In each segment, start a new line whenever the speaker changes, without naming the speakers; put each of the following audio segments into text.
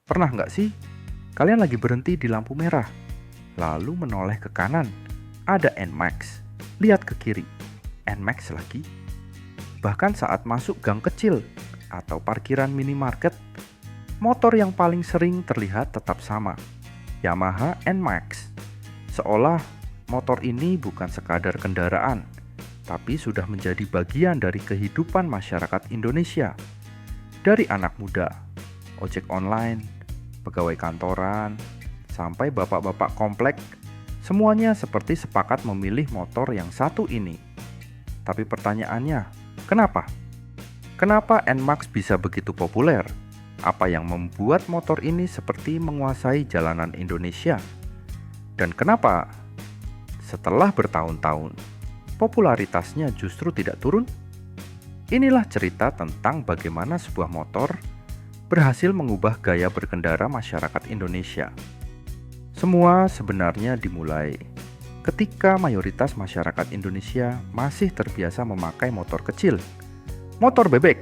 Pernah nggak sih kalian lagi berhenti di lampu merah, lalu menoleh ke kanan, ada NMAX. Lihat ke kiri, NMAX lagi. Bahkan saat masuk gang kecil atau parkiran minimarket, motor yang paling sering terlihat tetap sama, Yamaha NMAX. Seolah motor ini bukan sekadar kendaraan, tapi sudah menjadi bagian dari kehidupan masyarakat Indonesia. Dari anak muda, ojek online, pegawai kantoran, sampai bapak-bapak komplek, semuanya seperti sepakat memilih motor yang satu ini. Tapi pertanyaannya, kenapa? Kenapa NMAX bisa begitu populer? Apa yang membuat motor ini seperti menguasai jalanan Indonesia? Dan kenapa setelah bertahun-tahun, popularitasnya justru tidak turun? Inilah cerita tentang bagaimana sebuah motor berhasil mengubah gaya berkendara masyarakat Indonesia. Semua sebenarnya dimulai ketika mayoritas masyarakat Indonesia masih terbiasa memakai motor kecil, motor bebek,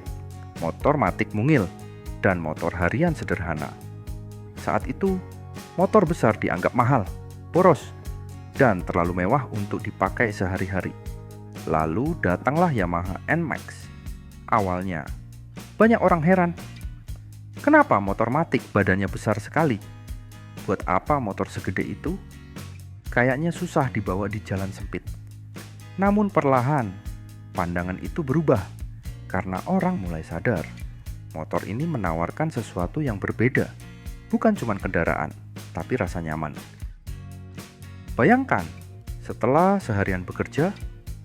motor matic mungil, dan motor harian sederhana. Saat itu, motor besar dianggap mahal, boros, dan terlalu mewah untuk dipakai sehari-hari. Lalu datanglah Yamaha NMAX. Awalnya, banyak orang heran. Kenapa motor matic badannya besar sekali? Buat apa motor segede itu? Kayaknya susah dibawa di jalan sempit. Namun perlahan, pandangan itu berubah karena orang mulai sadar motor ini menawarkan sesuatu yang berbeda. Bukan cuma kendaraan, tapi rasa nyaman. Bayangkan, setelah seharian bekerja,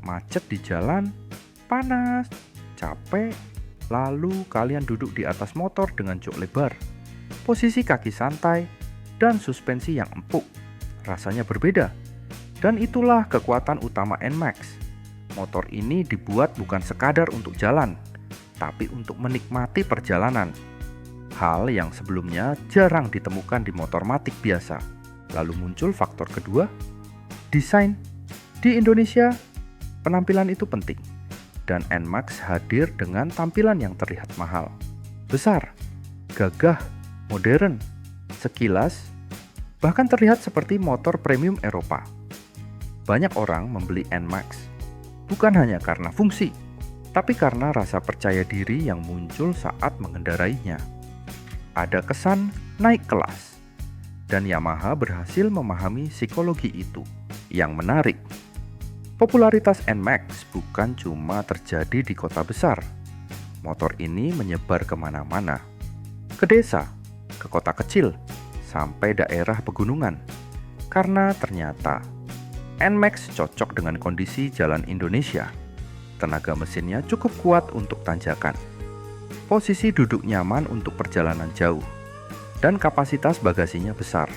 macet di jalan, panas, capek, lalu kalian duduk di atas motor dengan jok lebar, posisi kaki santai, dan suspensi yang empuk. Rasanya berbeda. Dan itulah kekuatan utama NMAX. Motor ini dibuat bukan sekadar untuk jalan, tapi untuk menikmati perjalanan. Hal yang sebelumnya jarang ditemukan di motor matic biasa. Lalu muncul faktor kedua, desain. Di Indonesia, penampilan itu penting. Dan NMAX hadir dengan tampilan yang terlihat mahal, besar, gagah, modern, sekilas, bahkan terlihat seperti motor premium Eropa. Banyak orang membeli NMAX bukan hanya karena fungsi, tapi karena rasa percaya diri yang muncul saat mengendarainya. Ada kesan naik kelas, dan Yamaha berhasil memahami psikologi itu. Yang menarik, popularitas NMAX bukan cuma terjadi di kota besar. Motor ini menyebar kemana-mana, ke desa, ke kota kecil, sampai daerah pegunungan. Karena ternyata NMAX cocok dengan kondisi jalan Indonesia. Tenaga mesinnya cukup kuat untuk tanjakan, posisi duduk nyaman untuk perjalanan jauh, dan kapasitas bagasinya besar.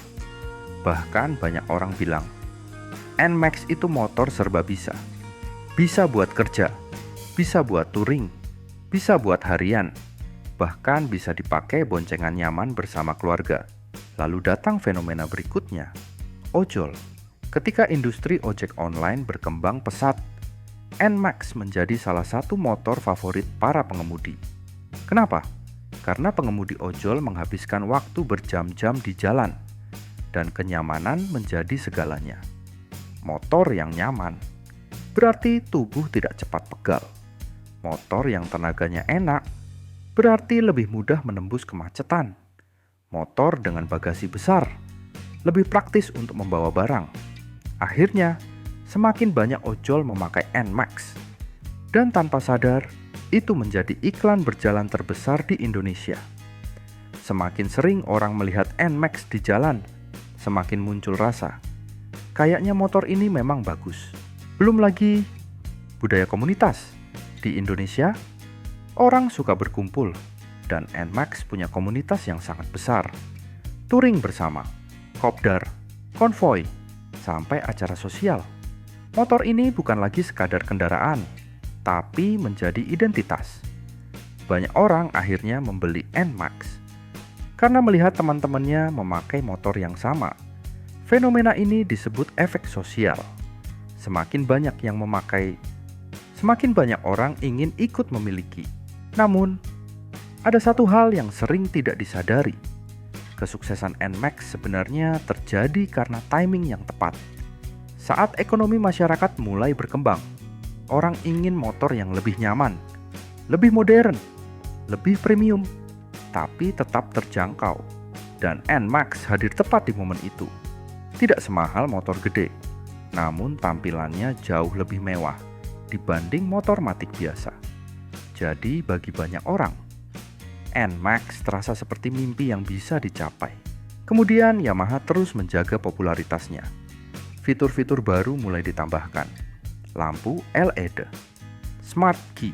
Bahkan banyak orang bilang, NMAX itu motor serba bisa. Bisa buat kerja, bisa buat touring, bisa buat harian, bahkan bisa dipakai boncengan nyaman bersama keluarga. Lalu datang fenomena berikutnya, ojol. Ketika industri ojek online berkembang pesat, NMAX menjadi salah satu motor favorit para pengemudi. Kenapa? Karena pengemudi ojol menghabiskan waktu berjam-jam di jalan, dan kenyamanan menjadi segalanya. Motor yang nyaman berarti tubuh tidak cepat pegal. Motor yang tenaganya enak berarti lebih mudah menembus kemacetan. Motor dengan bagasi besar lebih praktis untuk membawa barang. Akhirnya, semakin banyak ojol memakai NMAX. Dan tanpa sadar, itu menjadi iklan berjalan terbesar di Indonesia. Semakin sering orang melihat NMAX di jalan, semakin muncul rasa, kayaknya motor ini memang bagus. Belum lagi budaya komunitas. Di Indonesia, orang suka berkumpul, dan NMAX punya komunitas yang sangat besar. Touring bersama, kopdar, konvoi, sampai acara sosial. Motor ini bukan lagi sekadar kendaraan, tapi menjadi identitas. Banyak orang akhirnya membeli NMAX karena melihat teman-temannya memakai motor yang sama. Fenomena ini disebut efek sosial. Semakin banyak yang memakai, semakin banyak orang ingin ikut memiliki. Namun, ada satu hal yang sering tidak disadari. Kesuksesan NMAX sebenarnya terjadi karena timing yang tepat. Saat ekonomi masyarakat mulai berkembang, orang ingin motor yang lebih nyaman, lebih modern, lebih premium, tapi tetap terjangkau. Dan NMAX hadir tepat di momen itu. Tidak semahal motor gede, namun tampilannya jauh lebih mewah dibanding motor matic biasa. Jadi bagi banyak orang, NMAX terasa seperti mimpi yang bisa dicapai. Kemudian Yamaha terus menjaga popularitasnya. Fitur-fitur baru mulai ditambahkan. Lampu LED, Smart Key,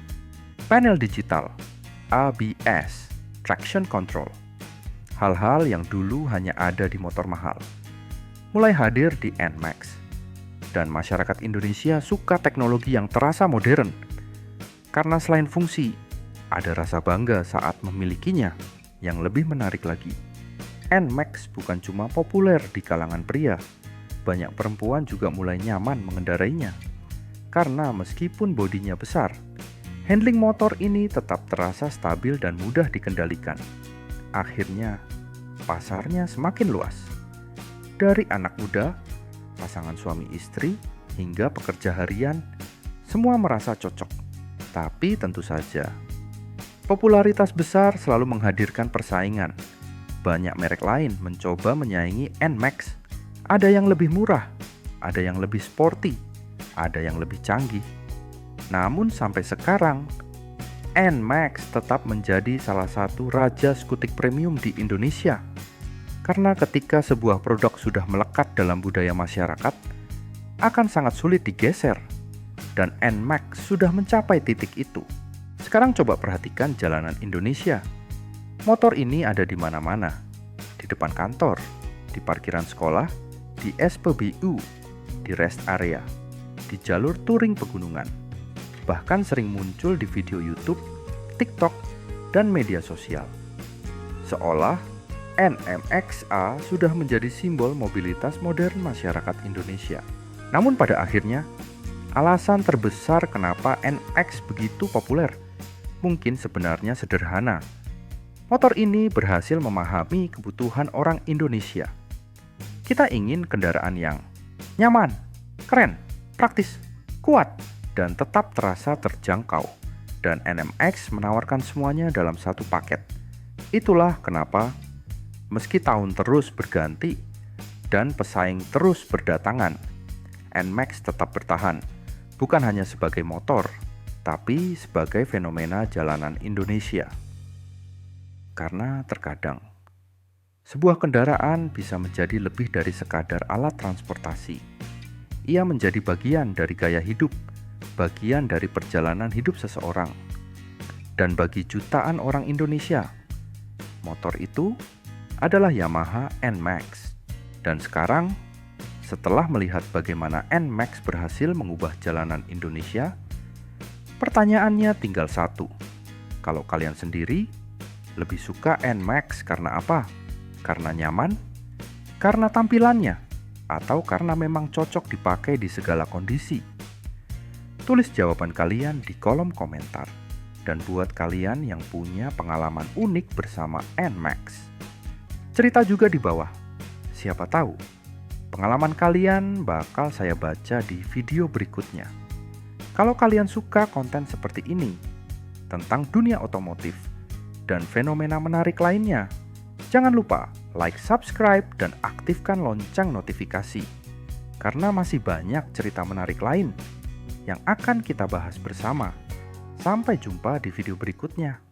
panel digital, ABS, traction control. Hal-hal yang dulu hanya ada di motor mahal mulai hadir di NMAX. Dan masyarakat Indonesia suka teknologi yang terasa modern. Karena selain fungsi, ada rasa bangga saat memilikinya. Yang lebih menarik lagi, NMAX bukan cuma populer di kalangan pria. Banyak perempuan juga mulai nyaman mengendarainya. Karena meskipun bodinya besar, handling motor ini tetap terasa stabil dan mudah dikendalikan. Akhirnya, pasarnya semakin luas. Dari anak muda, pasangan suami istri, hingga pekerja harian, semua merasa cocok. Tapi tentu saja, popularitas besar selalu menghadirkan persaingan. Banyak merek lain mencoba menyaingi NMAX. Ada yang lebih murah, ada yang lebih sporty, ada yang lebih canggih. Namun sampai sekarang, NMAX tetap menjadi salah satu raja skutik premium di Indonesia. Karena ketika sebuah produk sudah melekat dalam budaya masyarakat, akan sangat sulit digeser. Dan NMAX sudah mencapai titik itu. Sekarang coba perhatikan jalanan Indonesia. Motor ini ada di mana-mana. Di depan kantor, di parkiran sekolah, di SPBU, di rest area, di jalur touring pegunungan. Bahkan sering muncul di video YouTube, TikTok, dan media sosial. Seolah NMAX-A sudah menjadi simbol mobilitas modern masyarakat Indonesia. Namun pada akhirnya, alasan terbesar kenapa NMAX begitu populer mungkin sebenarnya sederhana. Motor ini berhasil memahami kebutuhan orang Indonesia. Kita ingin kendaraan yang nyaman, keren, praktis, kuat, dan tetap terasa terjangkau. Dan NMAX menawarkan semuanya dalam satu paket. Itulah kenapa, meski tahun terus berganti dan pesaing terus berdatangan, NMAX tetap bertahan, bukan hanya sebagai motor, tapi sebagai fenomena jalanan Indonesia. Karena terkadang, sebuah kendaraan bisa menjadi lebih dari sekadar alat transportasi. Ia menjadi bagian dari gaya hidup, bagian dari perjalanan hidup seseorang. Dan bagi jutaan orang Indonesia, motor itu adalah Yamaha NMAX. Dan sekarang, setelah melihat bagaimana NMAX berhasil mengubah jalanan Indonesia, pertanyaannya tinggal satu. Kalau kalian sendiri, lebih suka NMAX karena apa? Karena nyaman? Karena tampilannya? Atau karena memang cocok dipakai di segala kondisi? Tulis jawaban kalian di kolom komentar. Dan buat kalian yang punya pengalaman unik bersama NMAX, cerita juga di bawah. Siapa tahu, pengalaman kalian bakal saya baca di video berikutnya. Kalau kalian suka konten seperti ini, tentang dunia otomotif, dan fenomena menarik lainnya, jangan lupa like, subscribe, dan aktifkan lonceng notifikasi. Karena masih banyak cerita menarik lain yang akan kita bahas bersama. Sampai jumpa di video berikutnya.